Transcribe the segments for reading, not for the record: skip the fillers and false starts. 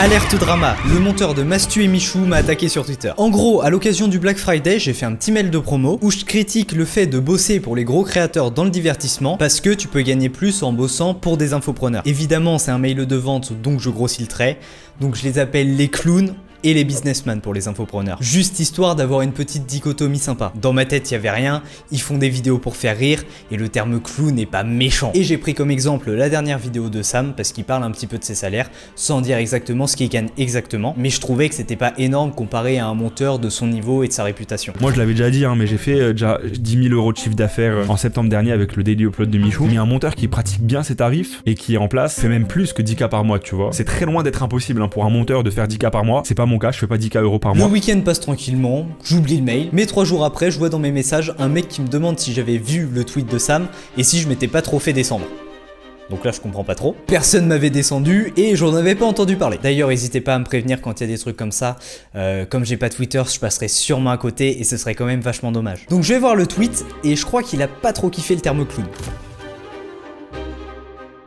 Alerte drama, le monteur de Mastu et Michou m'a attaqué sur Twitter. En gros, à l'occasion du Black Friday, j'ai fait un petit mail de promo où je critique le fait de bosser pour les gros créateurs dans le divertissement parce que tu peux gagner plus en bossant pour des infopreneurs. Évidemment, c'est un mail de vente, donc je grossis le trait. Donc je les appelle les clowns et les businessmen pour les infopreneurs. Juste histoire d'avoir une petite dichotomie sympa. Dans ma tête, il y avait rien, ils font des vidéos pour faire rire, et le terme clown n'est pas méchant. Et j'ai pris comme exemple la dernière vidéo de Sam, parce qu'il parle un petit peu de ses salaires, sans dire exactement ce qu'il gagne exactement, mais je trouvais que c'était pas énorme comparé à un monteur de son niveau et de sa réputation. Moi je l'avais déjà dit, mais j'ai fait déjà 10 000 € de chiffre d'affaires en septembre dernier avec le Daily Upload de Michou. Mais un monteur qui pratique bien ses tarifs, et qui est en place, fait même plus que 10K par mois, tu vois. C'est très loin d'être impossible pour un monteur de faire 10K par mois, c'est pas mon cas, je fais pas 10K € par mois. Le week-end passe tranquillement, j'oublie le mail, mais 3 jours après, je vois dans mes messages un mec qui me demande si j'avais vu le tweet de Sam et si je m'étais pas trop fait descendre. Donc là je comprends pas trop. Personne m'avait descendu et j'en avais pas entendu parler. D'ailleurs n'hésitez pas à me prévenir quand il y a des trucs comme ça. Comme j'ai pas Twitter, je passerai sûrement à côté et ce serait quand même vachement dommage. Donc je vais voir le tweet et je crois qu'il a pas trop kiffé le terme clown.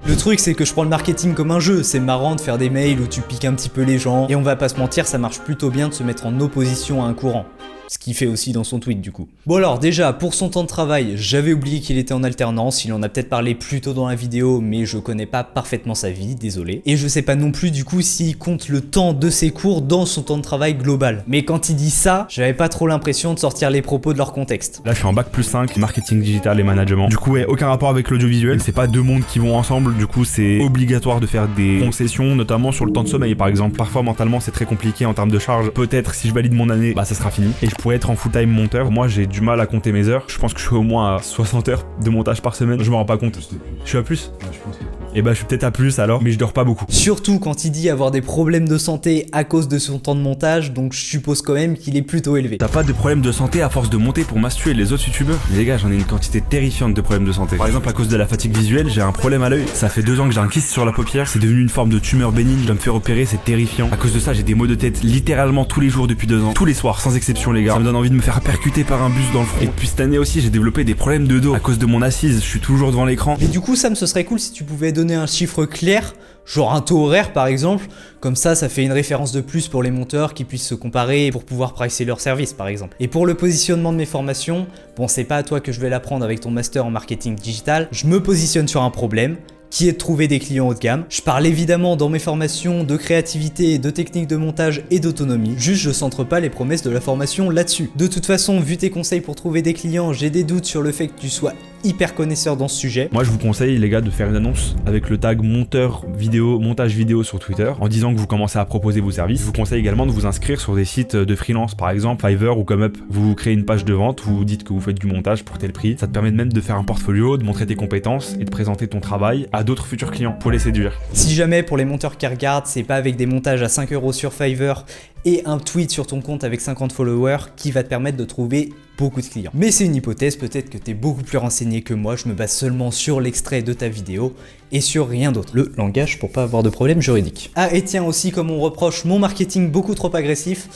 Le truc c'est que je prends le marketing comme un jeu, c'est marrant de faire des mails où tu piques un petit peu les gens, et on va pas se mentir, ça marche plutôt bien de se mettre en opposition à un courant. Ce qu'il fait aussi dans son tweet du coup. Bon alors déjà, pour son temps de travail, j'avais oublié qu'il était en alternance, il en a peut-être parlé plus tôt dans la vidéo, mais je connais pas parfaitement sa vie, désolé. Et je sais pas non plus du coup s'il compte le temps de ses cours dans son temps de travail global. Mais quand il dit ça, j'avais pas trop l'impression de sortir les propos de leur contexte. Là je suis en bac plus 5, marketing digital et management. Du coup ouais, aucun rapport avec l'audiovisuel, c'est pas deux mondes qui vont ensemble, du coup c'est obligatoire de faire des concessions, notamment sur le temps de sommeil par exemple. Parfois mentalement c'est très compliqué en termes de charge, peut-être si je valide mon année, bah ça sera fini. Et je pourrais être en full-time monteur. Moi j'ai du mal à compter mes heures. Je pense que je suis au moins à 60 heures de montage par semaine. Je me rends pas compte. Je suis à plus. Ouais, je pense que... Et bah je suis peut-être à plus alors, mais je dors pas beaucoup. Surtout quand il dit avoir des problèmes de santé à cause de son temps de montage, donc je suppose quand même qu'il est plutôt élevé. T'as pas de problème de santé à force de monter pour Mastu et les autres youtubeurs? Mais les gars, j'en ai une quantité terrifiante de problèmes de santé. Par exemple à cause de la fatigue visuelle, j'ai un problème à l'œil. Ça fait 2 ans que j'ai un kyste sur la paupière, c'est devenu une forme de tumeur bénigne, je dois me faire opérer, c'est terrifiant. À cause de ça, j'ai des maux de tête littéralement tous les jours depuis 2 ans. Tous les soirs, sans exception les gars. Ça me donne envie de me faire percuter par un bus dans le front. Et depuis cette année aussi, j'ai développé des problèmes de dos. À cause de mon assise, je suis toujours devant l'écran. Mais du coup Sam, ce serait cool si tu pouvais donner un chiffre clair, genre un taux horaire par exemple, comme ça fait une référence de plus pour les monteurs qui puissent se comparer pour pouvoir pricer leur service par exemple. Et pour le positionnement de mes formations, bon c'est pas à toi que je vais l'apprendre avec ton master en marketing digital, je me positionne sur un problème qui est de trouver des clients haut de gamme. Je parle évidemment dans mes formations de créativité, de techniques de montage et d'autonomie, juste je centre pas les promesses de la formation là-dessus. De toute façon, vu tes conseils pour trouver des clients, j'ai des doutes sur le fait que tu sois hyper connaisseur dans ce sujet. Moi je vous conseille les gars de faire une annonce avec le tag monteur vidéo, montage vidéo sur Twitter en disant que vous commencez à proposer vos services. Je vous conseille également de vous inscrire sur des sites de freelance par exemple Fiverr ou ComeUp. Vous créez une page de vente, vous dites que vous faites du montage pour tel prix. Ça te permet même de faire un portfolio, de montrer tes compétences et de présenter ton travail à d'autres futurs clients pour les séduire. Si jamais pour les monteurs qui regardent, c'est pas avec des montages à 5 € sur Fiverr et un tweet sur ton compte avec 50 followers qui va te permettre de trouver beaucoup de clients. Mais c'est une hypothèse, peut-être que tu es beaucoup plus renseigné que moi, je me base seulement sur l'extrait de ta vidéo et sur rien d'autre. Le langage pour pas avoir de problème juridique. Ah et tiens aussi, comme on reproche mon marketing beaucoup trop agressif,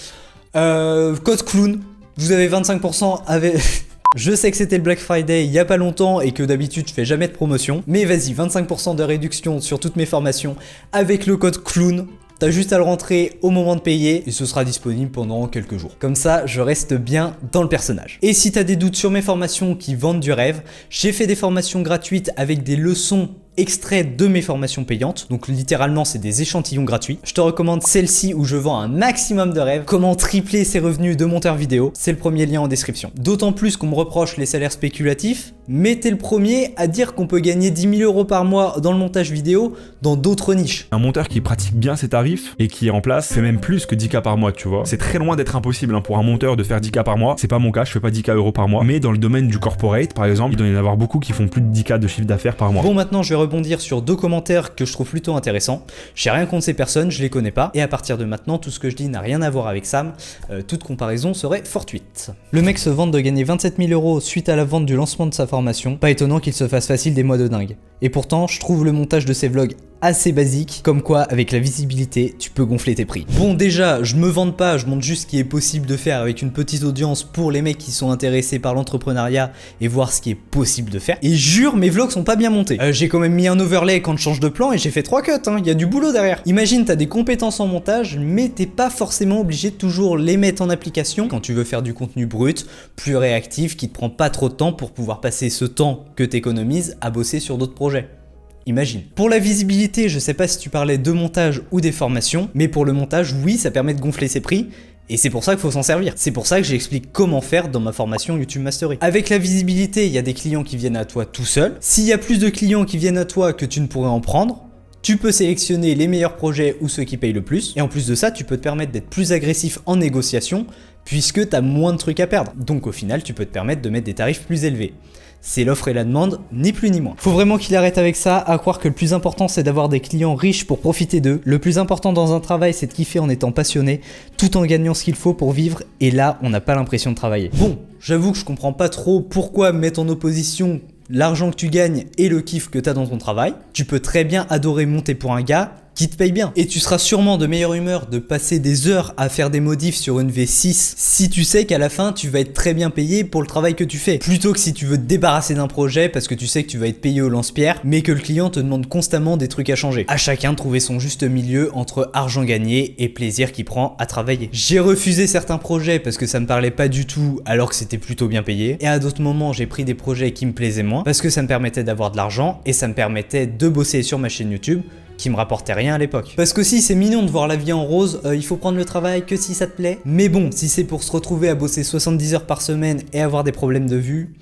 code clown, vous avez 25% avec... Je sais que c'était le Black Friday il y a pas longtemps et que d'habitude je fais jamais de promotion, mais vas-y, 25% de réduction sur toutes mes formations avec le code clown. T'as juste à le rentrer au moment de payer et ce sera disponible pendant quelques jours. Comme ça, je reste bien dans le personnage. Et si t'as des doutes sur mes formations qui vendent du rêve, j'ai fait des formations gratuites avec des leçons extraits de mes formations payantes, donc littéralement c'est des échantillons gratuits. Je te recommande celle-ci où je vends un maximum de rêves, comment tripler ses revenus de monteur vidéo, c'est le premier lien en description. D'autant plus qu'on me reproche les salaires spéculatifs, mais t'es le premier à dire qu'on peut gagner 10 000 € par mois dans le montage vidéo dans d'autres niches. Un monteur qui pratique bien ses tarifs et qui est en place fait même plus que 10K par mois, tu vois. C'est très loin d'être impossible pour un monteur de faire 10K par mois, c'est pas mon cas, je fais pas 10K € par mois, mais dans le domaine du corporate par exemple, il doit y en avoir beaucoup qui font plus de 10K de chiffre d'affaires par mois. Bon, maintenant je vais rebondir sur 2 commentaires que je trouve plutôt intéressants. J'ai rien contre ces personnes, je les connais pas, et à partir de maintenant, tout ce que je dis n'a rien à voir avec Sam, toute comparaison serait fortuite. Le mec se vante de gagner 27 000 € suite à la vente du lancement de sa formation, pas étonnant qu'il se fasse facile des mois de dingue. Et pourtant, je trouve le montage de ses vlogs assez basique, comme quoi avec la visibilité, tu peux gonfler tes prix. Bon déjà, je me vante pas, je montre juste ce qui est possible de faire avec une petite audience pour les mecs qui sont intéressés par l'entrepreneuriat et voir ce qui est possible de faire. Et jure, mes vlogs sont pas bien montés. J'ai quand même mis un overlay quand je change de plan et j'ai fait 3 cuts, hein. Il y a du boulot derrière. Imagine, t'as des compétences en montage, mais t'es pas forcément obligé de toujours les mettre en application quand tu veux faire du contenu brut, plus réactif, qui te prend pas trop de temps pour pouvoir passer ce temps que t'économises à bosser sur d'autres projets. Imagine. Pour la visibilité, je sais pas si tu parlais de montage ou des formations, mais pour le montage, oui, ça permet de gonfler ses prix. Et c'est pour ça qu'il faut s'en servir. C'est pour ça que j'explique comment faire dans ma formation YouTube Mastery. Avec la visibilité, il y a des clients qui viennent à toi tout seul. S'il y a plus de clients qui viennent à toi que tu ne pourrais en prendre, tu peux sélectionner les meilleurs projets ou ceux qui payent le plus. Et en plus de ça, tu peux te permettre d'être plus agressif en négociation puisque tu as moins de trucs à perdre. Donc au final, tu peux te permettre de mettre des tarifs plus élevés. C'est l'offre et la demande, ni plus ni moins. Faut vraiment qu'il arrête avec ça, à croire que le plus important c'est d'avoir des clients riches pour profiter d'eux. Le plus important dans un travail c'est de kiffer en étant passionné, tout en gagnant ce qu'il faut pour vivre, et là on n'a pas l'impression de travailler. Bon, j'avoue que je comprends pas trop pourquoi mettre en opposition l'argent que tu gagnes et le kiff que tu as dans ton travail. Tu peux très bien adorer monter pour un gars qui te paye bien. Et tu seras sûrement de meilleure humeur de passer des heures à faire des modifs sur une V6 si tu sais qu'à la fin tu vas être très bien payé pour le travail que tu fais. Plutôt que si tu veux te débarrasser d'un projet parce que tu sais que tu vas être payé au lance-pierre mais que le client te demande constamment des trucs à changer. À chacun de trouver son juste milieu entre argent gagné et plaisir qu'il prend à travailler. J'ai refusé certains projets parce que ça me parlait pas du tout alors que c'était plutôt bien payé. Et à d'autres moments j'ai pris des projets qui me plaisaient moins parce que ça me permettait d'avoir de l'argent et ça me permettait de bosser sur ma chaîne YouTube qui me rapportait rien à l'époque. Parce qu'aussi c'est mignon de voir la vie en rose, il faut prendre le travail que si ça te plaît. Mais bon, si c'est pour se retrouver à bosser 70 heures par semaine et avoir des problèmes de vue...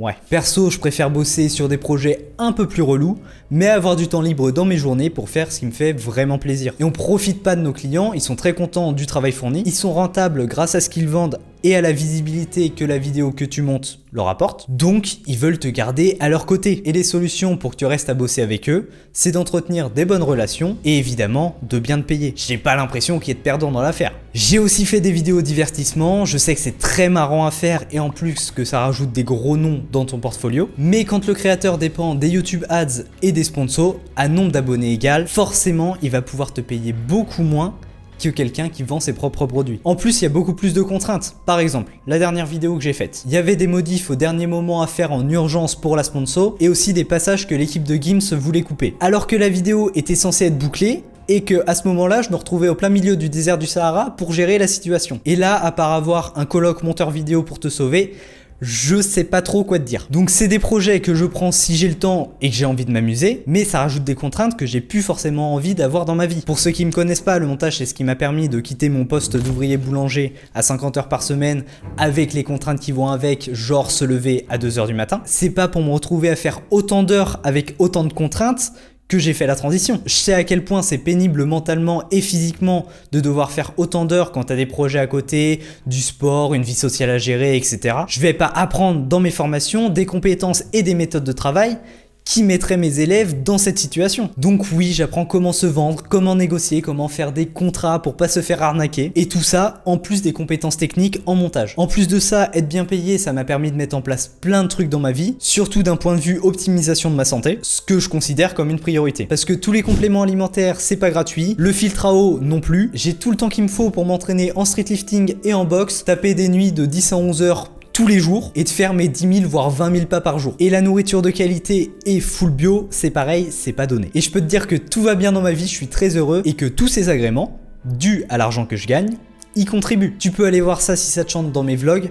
Ouais. Perso, je préfère bosser sur des projets un peu plus relous, mais avoir du temps libre dans mes journées pour faire ce qui me fait vraiment plaisir. Et on profite pas de nos clients, ils sont très contents du travail fourni, ils sont rentables grâce à ce qu'ils vendent et à la visibilité que la vidéo que tu montes leur apporte, donc ils veulent te garder à leur côté. Et les solutions pour que tu restes à bosser avec eux, c'est d'entretenir des bonnes relations et évidemment de bien te payer. J'ai pas l'impression qu'il y ait de perdant dans l'affaire. J'ai aussi fait des vidéos divertissement, je sais que c'est très marrant à faire et en plus que ça rajoute des gros noms dans ton portfolio, mais quand le créateur dépend des YouTube Ads et des sponsors, à nombre d'abonnés égal, forcément il va pouvoir te payer beaucoup moins que quelqu'un qui vend ses propres produits. En plus, il y a beaucoup plus de contraintes. Par exemple, la dernière vidéo que j'ai faite, il y avait des modifs au dernier moment à faire en urgence pour la sponsor et aussi des passages que l'équipe de Gims voulait couper. Alors que la vidéo était censée être bouclée, et que à ce moment-là, je me retrouvais au plein milieu du désert du Sahara pour gérer la situation. Et là, à part avoir un coloc monteur vidéo pour te sauver, je sais pas trop quoi te dire. Donc c'est des projets que je prends si j'ai le temps et que j'ai envie de m'amuser, mais ça rajoute des contraintes que j'ai plus forcément envie d'avoir dans ma vie. Pour ceux qui me connaissent pas, le montage c'est ce qui m'a permis de quitter mon poste d'ouvrier boulanger à 50 heures par semaine avec les contraintes qui vont avec, genre se lever à 2 h du matin. C'est pas pour me retrouver à faire autant d'heures avec autant de contraintes que j'ai fait la transition. Je sais à quel point c'est pénible mentalement et physiquement de devoir faire autant d'heures quand t'as des projets à côté, du sport, une vie sociale à gérer, etc. Je vais pas apprendre dans mes formations des compétences et des méthodes de travail qui mettrait mes élèves dans cette situation. Donc oui, j'apprends comment se vendre, comment négocier, comment faire des contrats pour pas se faire arnaquer, et tout ça en plus des compétences techniques en montage. En plus de ça, être bien payé, ça m'a permis de mettre en place plein de trucs dans ma vie, surtout d'un point de vue optimisation de ma santé, ce que je considère comme une priorité. Parce que tous les compléments alimentaires, c'est pas gratuit, le filtre à eau non plus, j'ai tout le temps qu'il me faut pour m'entraîner en street lifting et en boxe, taper des nuits de 10 à 11 heures tous les jours et de faire mes 10 000 voire 20 000 pas par jour. Et la nourriture de qualité et full bio, c'est pareil, c'est pas donné. Et je peux te dire que tout va bien dans ma vie, je suis très heureux et que tous ces agréments, dus à l'argent que je gagne, y contribue. Tu peux aller voir ça si ça te chante dans mes vlogs,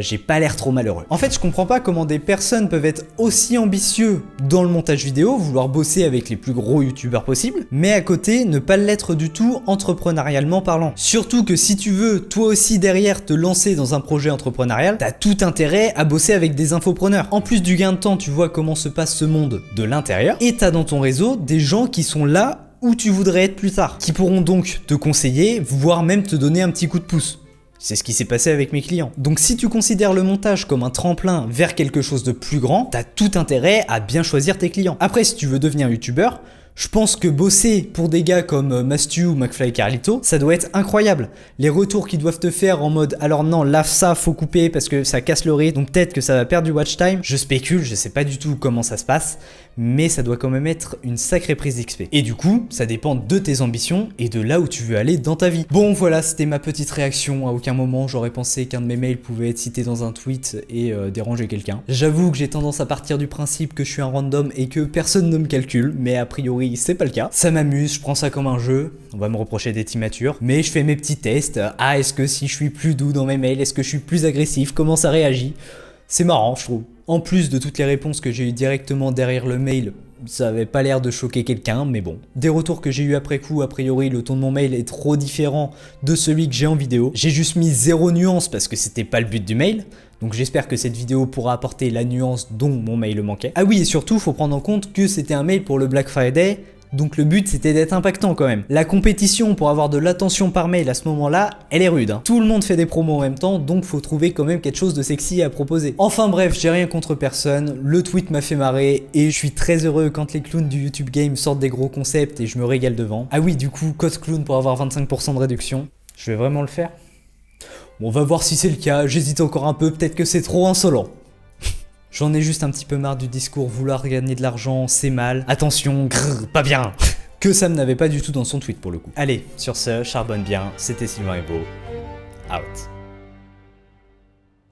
j'ai pas l'air trop malheureux. En fait, je comprends pas comment des personnes peuvent être aussi ambitieux dans le montage vidéo, vouloir bosser avec les plus gros youtubeurs possibles, mais à côté, ne pas l'être du tout entrepreneurialement parlant. Surtout que si tu veux, toi aussi derrière, te lancer dans un projet entrepreneurial, t'as tout intérêt à bosser avec des infopreneurs. En plus du gain de temps, tu vois comment se passe ce monde de l'intérieur, et t'as dans ton réseau des gens qui sont là où tu voudrais être plus tard, qui pourront donc te conseiller, voire même te donner un petit coup de pouce. C'est ce qui s'est passé avec mes clients. Donc si tu considères le montage comme un tremplin vers quelque chose de plus grand, t'as tout intérêt à bien choisir tes clients. Après, si tu veux devenir youtubeur, je pense que bosser pour des gars comme Mastu ou McFly et Carlito, ça doit être incroyable. Les retours qu'ils doivent te faire en mode « alors non, là ça faut couper parce que ça casse le rythme, donc peut-être que ça va perdre du watch time ». Je spécule, je sais pas du tout comment ça se passe, mais ça doit quand même être une sacrée prise d'XP. Et du coup, ça dépend de tes ambitions et de là où tu veux aller dans ta vie. Bon voilà, c'était ma petite réaction. À aucun moment j'aurais pensé qu'un de mes mails pouvait être cité dans un tweet et déranger quelqu'un. J'avoue que j'ai tendance à partir du principe que je suis un random et que personne ne me calcule, mais a priori c'est pas le cas. Ça m'amuse, je prends ça comme un jeu, on va me reprocher d'être immature, mais je fais mes petits tests. Ah, est-ce que si je suis plus doux dans mes mails, est-ce que je suis plus agressif, comment ça réagit? C'est marrant, je trouve. En plus de toutes les réponses que j'ai eues directement derrière le mail, ça avait pas l'air de choquer quelqu'un, mais bon. Des retours que j'ai eu après coup, a priori le ton de mon mail est trop différent de celui que j'ai en vidéo. J'ai juste mis 0 nuance parce que c'était pas le but du mail. Donc j'espère que cette vidéo pourra apporter la nuance dont mon mail manquait. Ah oui, et surtout, faut prendre en compte que c'était un mail pour le Black Friday. Donc le but c'était d'être impactant quand même. La compétition pour avoir de l'attention par mail à ce moment-là, elle est rude. Tout le monde fait des promos en même temps, donc faut trouver quand même quelque chose de sexy à proposer. Enfin bref, j'ai rien contre personne, le tweet m'a fait marrer et je suis très heureux quand les clowns du YouTube Game sortent des gros concepts et je me régale devant. Ah oui, du coup, code clown pour avoir 25% de réduction. Je vais vraiment le faire? Bon, on va voir si c'est le cas, j'hésite encore un peu, peut-être que c'est trop insolent. J'en ai juste un petit peu marre du discours vouloir gagner de l'argent, c'est mal. Attention, grrr, pas bien. Que Sam n'avait pas du tout dans son tweet pour le coup. Allez, sur ce, charbonne bien, c'était Sylvain Ebo. Out.